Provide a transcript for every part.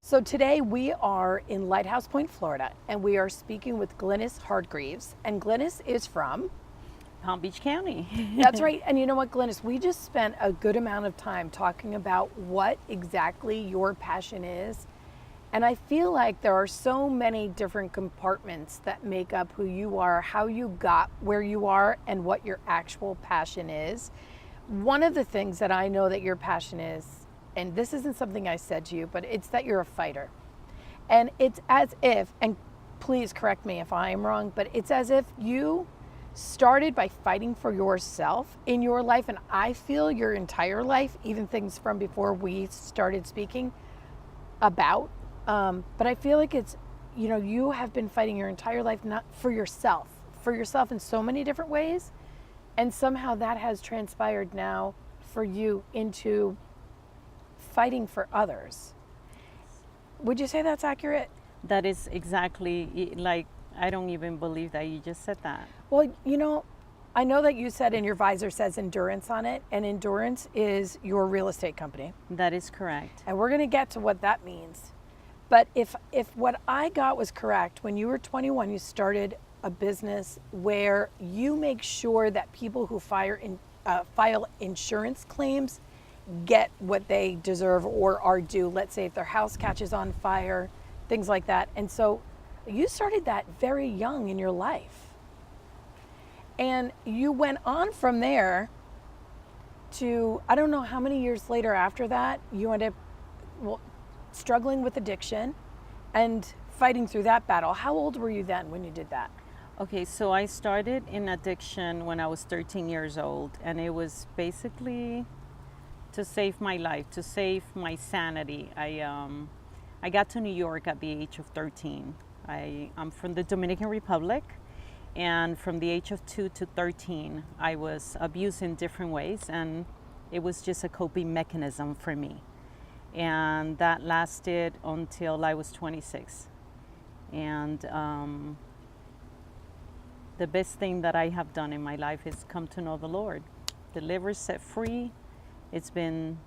So today we are in Lighthouse Point, Florida, and we are speaking with Glenis Hargreaves. And Glenis is from? Palm Beach County. That's right. And you know what, Glenis, we just spent a good amount of time talking about what exactly your passion is. And I feel like there are so many different compartments that make up who you are, how you got where you are, and what your actual passion is. One of the things that I know that your passion is, and this isn't something I said to you, but it's that you're a fighter. And it's as if, and please correct me if I am wrong, but it's as if you started by fighting for yourself in your life. And I feel your entire life, even things from before we started speaking about. But I feel like it's, you have been fighting your entire life, not for yourself in so many different ways. And somehow that has transpired now for you into fighting for others. Would you say that's accurate? That is exactly, I don't even believe that you just said that. Well, I know that you said, and your visor says endurance on it, and endurance is your real estate company. That is correct. And we're going to get to what that means. But if what I got was correct, when you were 21, you started a business where you make sure that people who file insurance claims get what they deserve or are due. Let's say if their house catches on fire, things like that. And so you started that very young in your life. And you went on from there to, I don't know how many years later after that, you ended up struggling with addiction and fighting through that battle. How old were you then when you did that? Okay, so I started in addiction when I was 13 years old, and it was basically to save my life, to save my sanity. I got to New York at the age of 13. I'm from the Dominican Republic, and from the age of 2 to 13, I was abused in different ways, and it was just a coping mechanism for me. And that lasted until I was 26. And the best thing that I have done in my life is come to know the Lord. Delivered, set free. It's been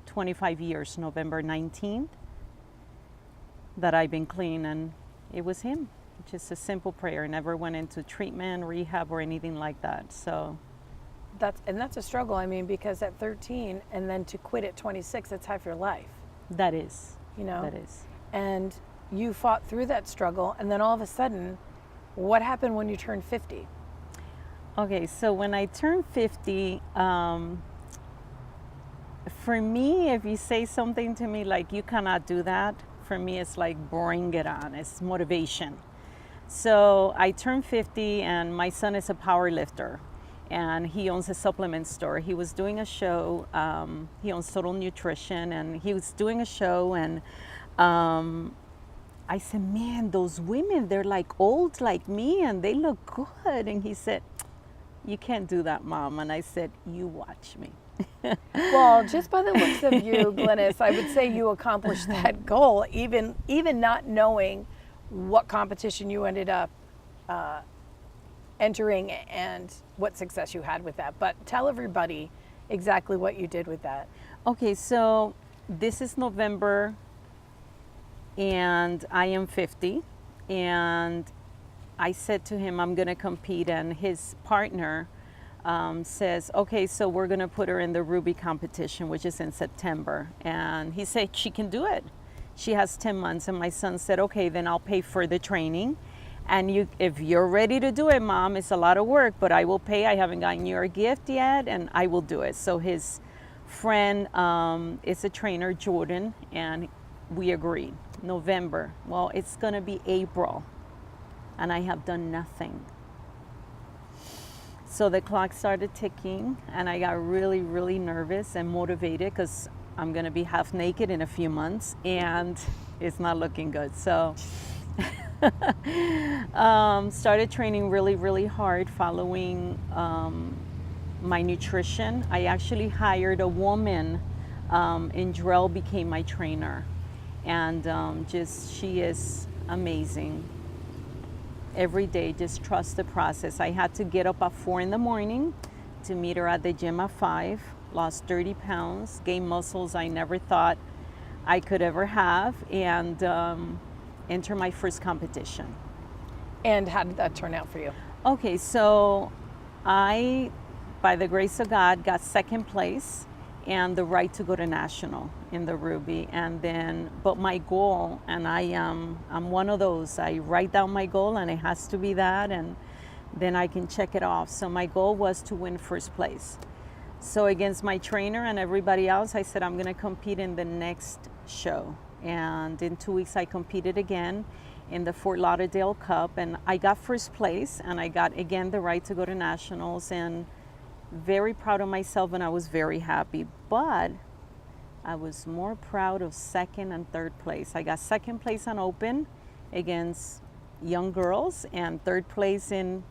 25 years, November 19th, that I've been clean, and it was Him. Just a simple prayer. Never went into treatment, rehab, or anything like that. So that's a struggle. I mean, because at 13 and then to quit at 26, that's half your life. That is. That is. And you fought through that struggle, and then all of a sudden, what happened when you turned 50? Okay, so when I turned 50, for me, if you say something to me like, you cannot do that, for me it's like, bring it on. It's motivation. So I turned 50, and my son is a power lifter, and he owns a supplement store. He was doing a show, he owns Total Nutrition, and he was doing a show, and I said, man, those women, they're like old like me, and they look good. And he said, you can't do that, Mom. And I said, you watch me. Well, just by the looks of you, Glenis, I would say you accomplished that goal, even not knowing what competition you ended up entering and what success you had with that. But tell everybody exactly what you did with that. Okay, so this is November, and I am 50, and I said to him, I'm going to compete, and his partner says, okay, so we're going to put her in the Ruby competition, which is in September. And he said she can do it. She has 10 months. And my son said, okay, then I'll pay for the training. And if you're ready to do it, Mom, it's a lot of work, but I will pay. I haven't gotten you a gift yet, and I will do it. So his friend is a trainer, Jordan, and we agreed. November. Well, it's going to be April, and I have done nothing. So the clock started ticking, and I got really, really nervous and motivated because I'm going to be half naked in a few months, and it's not looking good. So started training really, really hard, following my nutrition. I actually hired a woman, and Drell became my trainer. And she is amazing. Every day, just trust the process. I had to get up at 4 in the morning to meet her at the gym at 5, lost 30 pounds, gained muscles I never thought I could ever have, and enter my first competition. And how did that turn out for you? Okay, so I, by the grace of God, got second place and the right to go to national in the Ruby. And then, but my goal, and I'm one of those, I write down my goal and it has to be that, and then I can check it off. So my goal was to win first place. So against my trainer and everybody else, I said, I'm gonna compete in the next show. And in 2 weeks, I competed again in the Fort Lauderdale Cup, and I got first place, and I got, again, the right to go to nationals, and very proud of myself, and I was very happy. But I was more proud of second and third place. I got second place on open against young girls, and third place in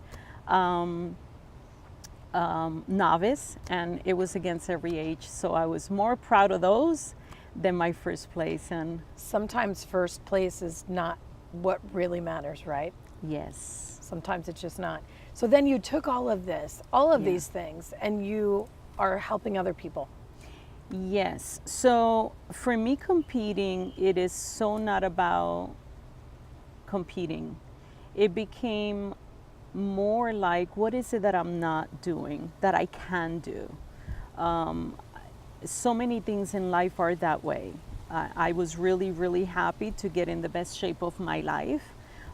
novice, and it was against every age. So I was more proud of those than my first place. And Sometimes first place is not what really matters, right? yes, Sometimes it's just not. So then you took all of this, all of these things, and you are helping other people. yes. So for me, competing, it is so not about competing. It became more like, what is it that I'm not doing that I can do? So many things in life are that way. I was really, really happy to get in the best shape of my life.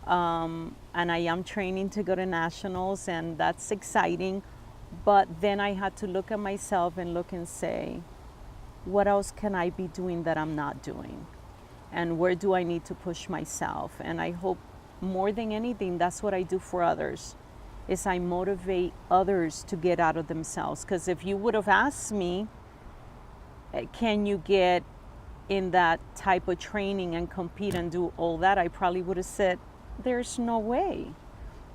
And I am training to go to nationals, and that's exciting. But then I had to look at myself and look and say, what else can I be doing that I'm not doing? And where do I need to push myself? And I hope more than anything, that's what I do for others, is I motivate others to get out of themselves. Because if you would have asked me, can you get in that type of training and compete and do all that, I probably would have said, there's no way.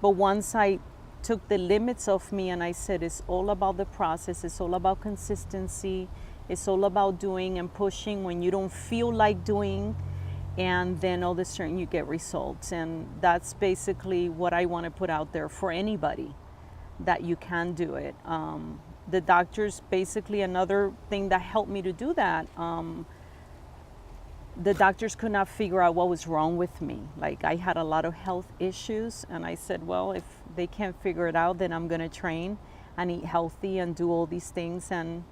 But once I took the limits of me and I said, it's all about the process, it's all about consistency, it's all about doing and pushing when you don't feel like doing, and then all of a sudden you get results. And that's basically what I want to put out there for anybody, that you can do it. The doctors, basically another thing that helped me to do that, the doctors could not figure out what was wrong with me. Like, I had a lot of health issues, and I said, well, if they can't figure it out, then I'm gonna train and eat healthy and do all these things. And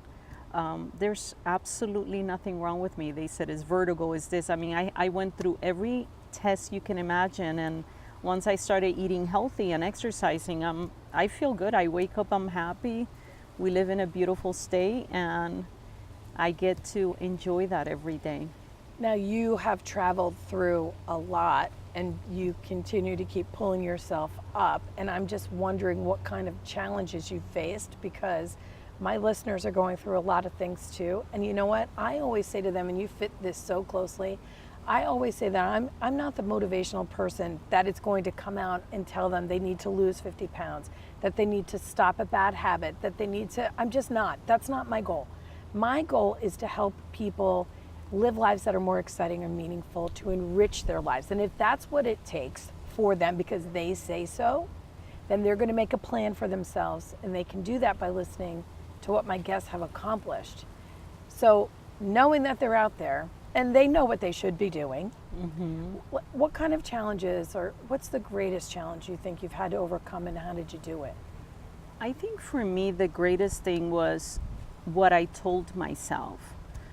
there's absolutely nothing wrong with me. They said, it's vertigo, is this. I mean, I went through every test you can imagine, and once I started eating healthy and exercising, I feel good. I wake up, I'm happy. We live in a beautiful state, and I get to enjoy that every day. Now you have traveled through a lot, and you continue to keep pulling yourself up. And I'm just wondering what kind of challenges you faced, because my listeners are going through a lot of things too. And you know what? I always say to them, and you fit this so closely, I always say that I'm not the motivational person that it's going to come out and tell them they need to lose 50 pounds, that they need to stop a bad habit, that they need to, I'm just not. That's not my goal. My goal is to help people live lives that are more exciting and meaningful, to enrich their lives. And if that's what it takes for them because they say so, then they're going to make a plan for themselves, and they can do that by listening to what my guests have accomplished. So knowing that they're out there and they know what they should be doing, what kind of challenges, or what's the greatest challenge you think you've had to overcome, and how did you do it? I think for me, the greatest thing was what I told myself.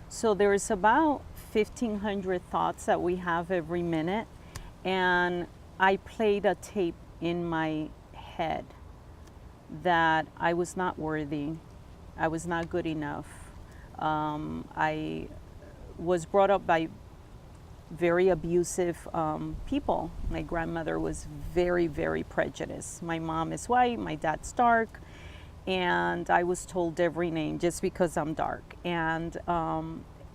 So there's about 1,500 thoughts that we have every minute, and I played a tape in my head that I was not worthy, I was not good enough. I was brought up by very abusive people. My grandmother was very, very prejudiced. My mom is white, my dad's dark, and I was told every name just because I'm dark. And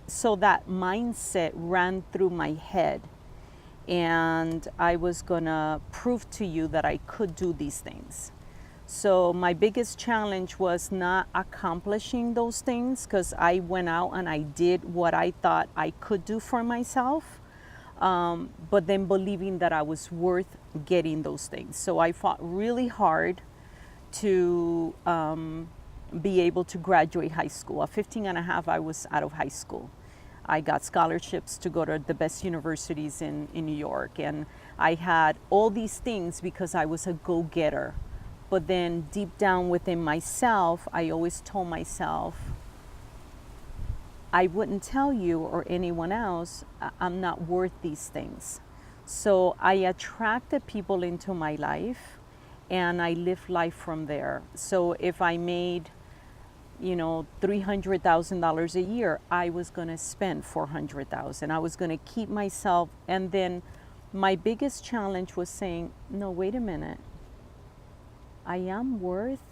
so that mindset ran through my head, and I was gonna prove to you that I could do these things. So my biggest challenge was not accomplishing those things, because I went out and I did what I thought I could do for myself, but then believing that I was worth getting those things. So I fought really hard to be able to graduate high school. At 15 and a half, I was out of high school. I got scholarships to go to the best universities in New York. And I had all these things because I was a go-getter. But then deep down within myself, I always told myself, I wouldn't tell you or anyone else, I'm not worth these things. So I attracted people into my life and I lived life from there. So if I made, $300,000 a year, I was gonna spend $400,000. I was gonna keep myself, and then my biggest challenge was saying, no, wait a minute. I am worth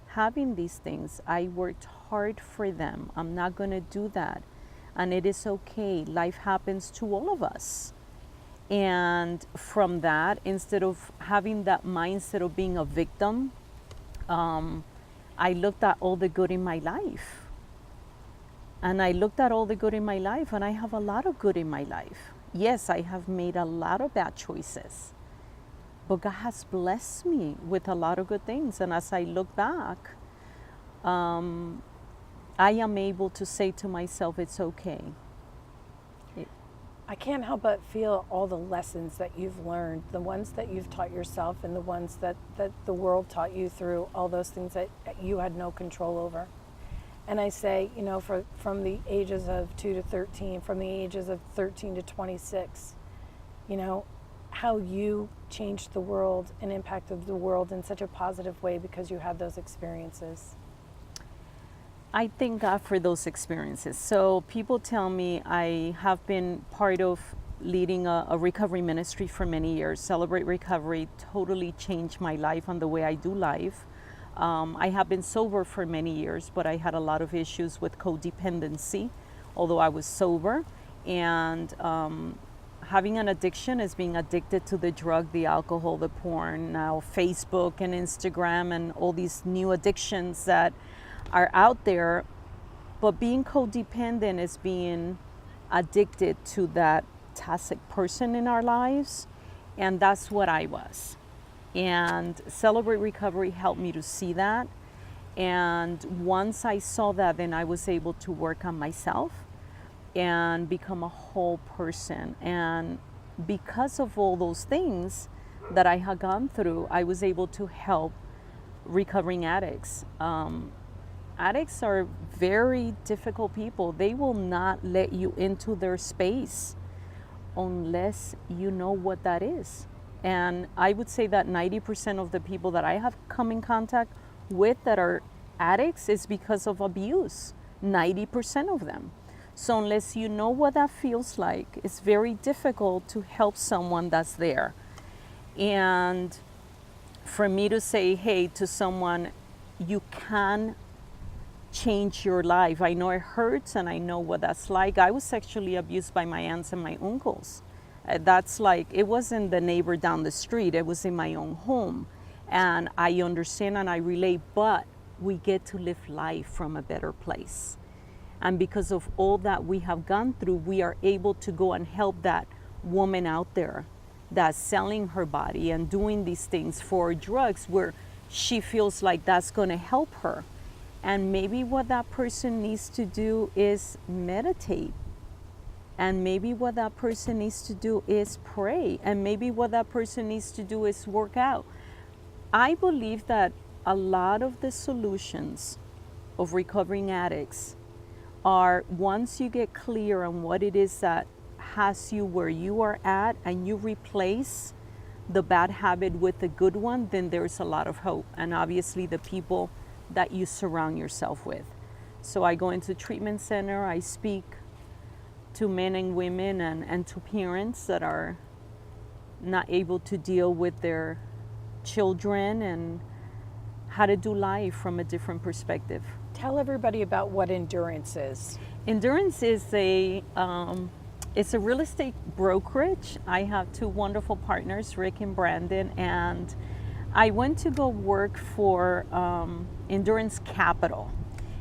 having these things. I worked hard for them. I'm not gonna do that. And it is okay. Life happens to all of us. And from that, instead of having that mindset of being a victim, I looked at all the good in my life. And I looked at all the good in my life, and I have a lot of good in my life. Yes, I have made a lot of bad choices, but God has blessed me with a lot of good things. And as I look back, I am able to say to myself, it's okay. I can't help but feel all the lessons that you've learned, the ones that you've taught yourself and the ones that the world taught you through, all those things that you had no control over. And I say, from the ages of 2 to 13, from the ages of 13 to 26, how you changed the world and impacted the world in such a positive way because you had those experiences. I thank God for those experiences. So people tell me I have been part of leading a recovery ministry for many years. Celebrate Recovery totally changed my life and the way I do life. I have been sober for many years, but I had a lot of issues with codependency, although I was sober. And having an addiction is being addicted to the drug, the alcohol, the porn, now Facebook and Instagram and all these new addictions that are out there. But being codependent is being addicted to that toxic person in our lives, and that's what I was. And Celebrate Recovery helped me to see that. And once I saw that, then I was able to work on myself and become a whole person. And because of all those things that I had gone through, I was able to help recovering addicts. Addicts are very difficult people. They will not let you into their space unless you know what that is. And I would say that 90% of the people that I have come in contact with that are addicts is because of abuse. 90% of them. So unless you know what that feels like, it's very difficult to help someone that's there. And for me to say, hey, to someone, you can change your life. I know it hurts and I know what that's like. I was sexually abused by my aunts and my uncles. That's like, it wasn't the neighbor down the street, it was in my own home. And I understand and I relate, but we get to live life from a better place. And because of all that we have gone through, we are able to go and help that woman out there that's selling her body and doing these things for drugs where she feels like that's going to help her. And maybe what that person needs to do is meditate. And maybe what that person needs to do is pray. And maybe what that person needs to do is work out. I believe that a lot of the solutions of recovering addicts are once you get clear on what it is that has you where you are at and you replace the bad habit with a good one, then there's a lot of hope. And obviously the people that you surround yourself with. So I go into treatment center, I speak to men and women and to parents that are not able to deal with their children and how to do life from a different perspective. Tell everybody about what Endurance is. Endurance is it's a real estate brokerage. I have two wonderful partners, Rick and Brandon, and I went to go work for Endurance Capital.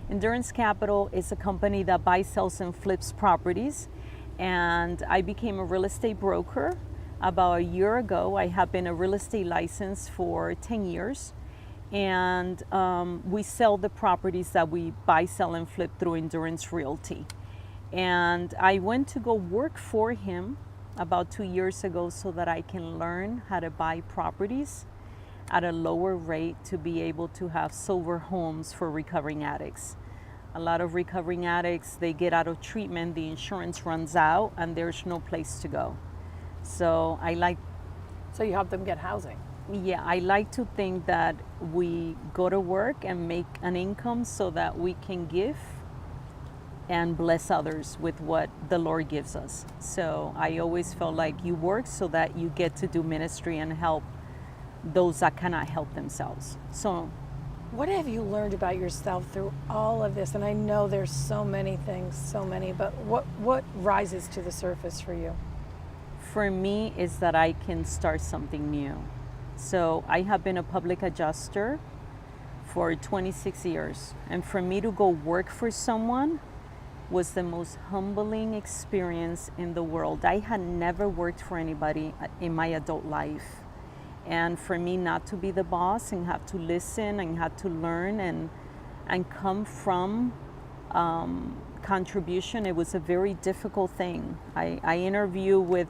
Endurance Capital is a company that buys, sells, and flips properties. And I became a real estate broker about a year ago. I have been a real estate license for 10 years. And we sell the properties that we buy, sell, and flip through Endurance Realty. And I went to go work for him about 2 years ago so that I can learn how to buy properties at a lower rate to be able to have sober homes for recovering addicts. A lot of recovering addicts, they get out of treatment, the insurance runs out, and there's no place to go. So So you help them get housing. yeah, I like to think that we go to work and make an income so that we can give and bless others with what the Lord gives us. So I always felt like you work so that you get to do ministry and help those that cannot help themselves. So What have you learned about yourself through all of this? And I know there's so many things, but what rises to the surface for you? for me is that I can start something new. So I have been a public adjuster for 26 years. And for me to go work for someone was the most humbling experience in the world. I had never worked for anybody in my adult life. And for me not to be the boss and have to listen and have to learn and come from contribution, it was a very difficult thing. I interviewed with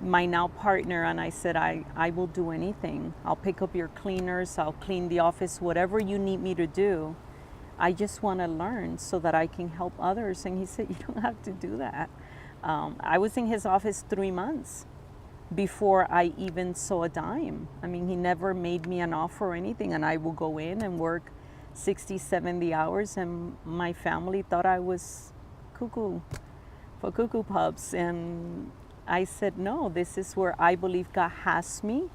my now partner and I said, I will do anything. I'll pick up your cleaners, I'll clean the office, whatever you need me to do. I just want to learn so that I can help others. And he said, you don't have to do that. I was in his office 3 months before I even saw a dime. I mean, he never made me an offer or anything, and I will go in and work 60, 70 hours, and my family thought I was cuckoo for cuckoo pups. And I said, no, this is where I believe God has me.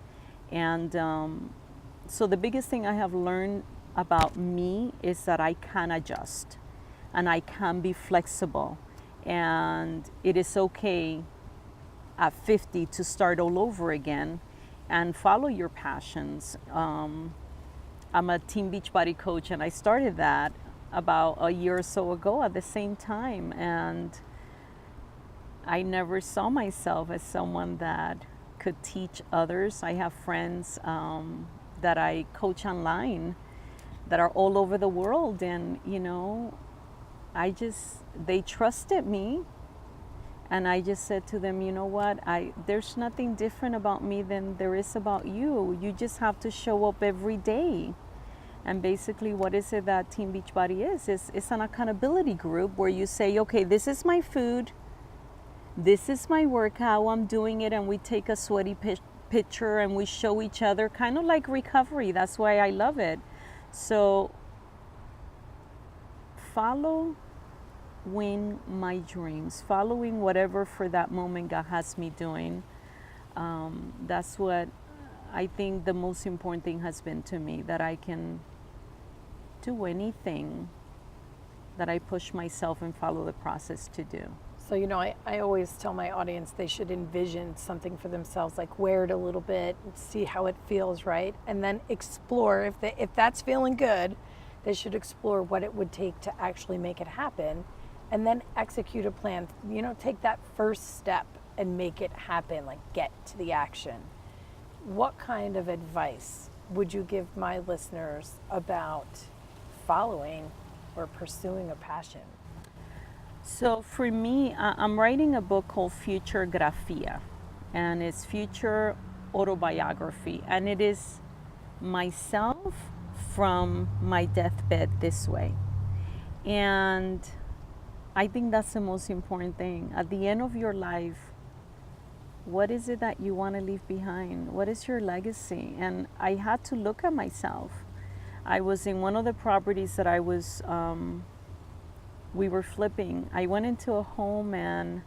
And so the biggest thing I have learned about me is that I can adjust and I can be flexible, and it is okay at 50 to start all over again and follow your passions. I'm a Team Beachbody coach, and I started that about a year or so ago at the same time, and I never saw myself as someone that could teach others. I have friends that I coach online that are all over the world, and they trusted me. And I just said to them, you know what, there's nothing different about me than there is about you. You just have to show up every day. And basically, what is it that Team Beachbody is? It's an accountability group where you say, okay, this is my food, this is my workout, I'm doing it, and we take a sweaty picture and we show each other, kind of like recovery. That's why I love it. So following my dreams, following whatever for that moment God has me doing. That's what I think the most important thing has been to me, that I can do anything that I push myself and follow the process to do. So, I always tell my audience they should envision something for themselves, like wear it a little bit, see how it feels, right? And then explore. If that's feeling good, they should explore what it would take to actually make it happen, and then execute a plan. Take that first step and make it happen, like get to the action. What kind of advice would you give my listeners about following or pursuing a passion? So for me, I'm writing a book called Futuregraffia, and it's future autobiography, and it is myself from my deathbed this way. And I think that's the most important thing. At the end of your life, what is it that you want to leave behind? What is your legacy? And I had to look at myself. I was in one of the properties that we were flipping. I went into a home and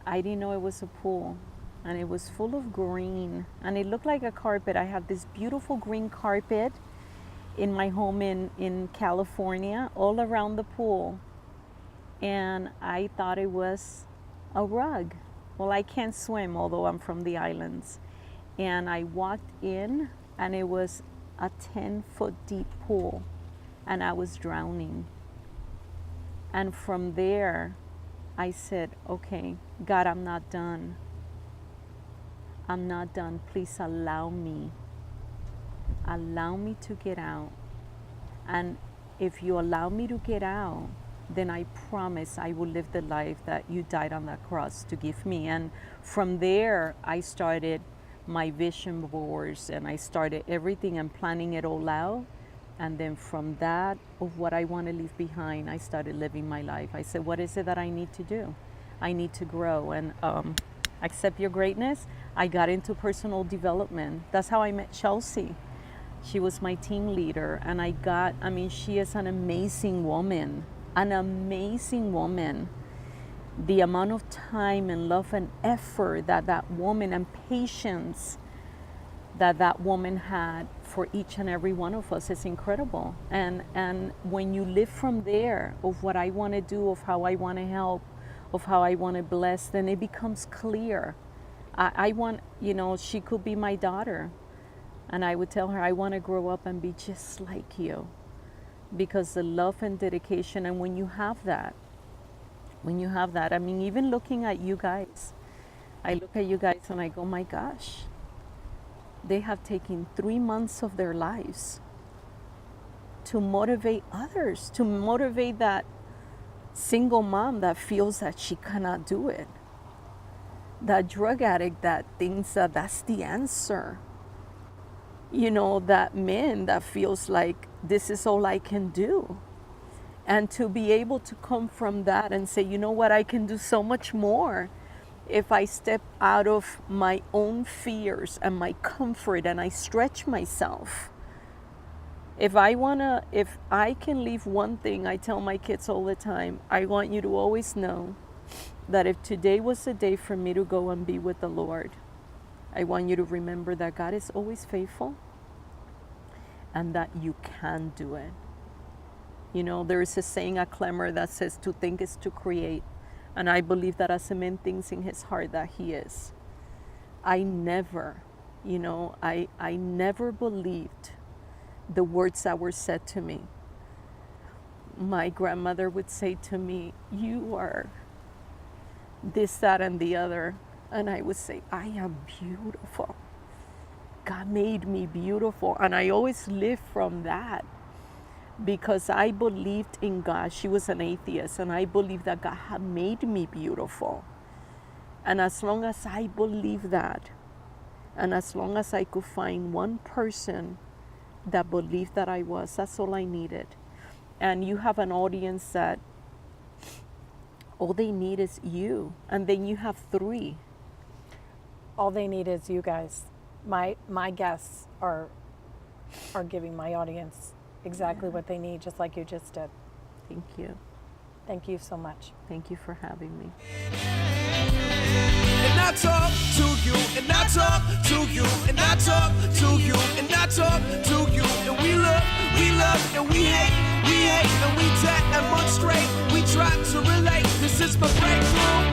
I didn't know it was a pool, and it was full of green, and it looked like a carpet. I had this beautiful green carpet in my home in California, all around the pool. And I thought it was a rug. Well, I can't swim, although I'm from the islands. And I walked in, and it was a 10-foot deep pool, and I was drowning. And from there, I said, okay, God, I'm not done. I'm not done. Please allow me. Allow me to get out. And if you allow me to get out, then I promise I will live the life that you died on that cross to give me. And from there, I started my vision boards, and I started everything and planning it all out. And then from that, of what I want to leave behind, I started living my life. I said, what is it that I need to do? I need to grow and accept your greatness. I got into personal development. That's how I met Chelsea. She was my team leader, and she is an amazing woman, The amount of time and love and effort that woman, and patience that woman had for each and every one of us is incredible. And when you live from there, of what I want to do, of how I want to help, of how I want to bless, then it becomes clear. I want, she could be my daughter. And I would tell her, I want to grow up and be just like you. Because the love and dedication, and when you have that, even looking at you guys, I look at you guys and I go, my gosh, they have taken 3 months of their lives to motivate others, to motivate that single mom that feels that she cannot do it. That drug addict that thinks that that's the answer. That man that feels like this is all I can do. And to be able to come from that and say, you know what, I can do so much more if I step out of my own fears and my comfort and I stretch myself. If I can leave one thing, I tell my kids all the time, I want you to always know that if today was a day for me to go and be with the Lord, I want you to remember that God is always faithful and that you can do it. There is a saying at Clemmer that says to think is to create. And I believe that as a man thinks in his heart that he is. I never believed the words that were said to me. My grandmother would say to me, you are this, that, and the other. And I would say, I am beautiful. God made me beautiful. And I always lived from that because I believed in God. She was an atheist, and I believed that God had made me beautiful. And as long as I believed that, and as long as I could find one person that believed that I was, that's all I needed. And you have an audience that all they need is you. And then you have 3. All they need is you guys. My guests are giving my audience exactly what they need, just like you just did. Thank you. Thank you so much. Thank you for having me. And I talk to you, and I talk to you, and I talk to you, and I talk to you, and we love, and we hate, and we demonstrate. We try to relate. This is my breakthrough.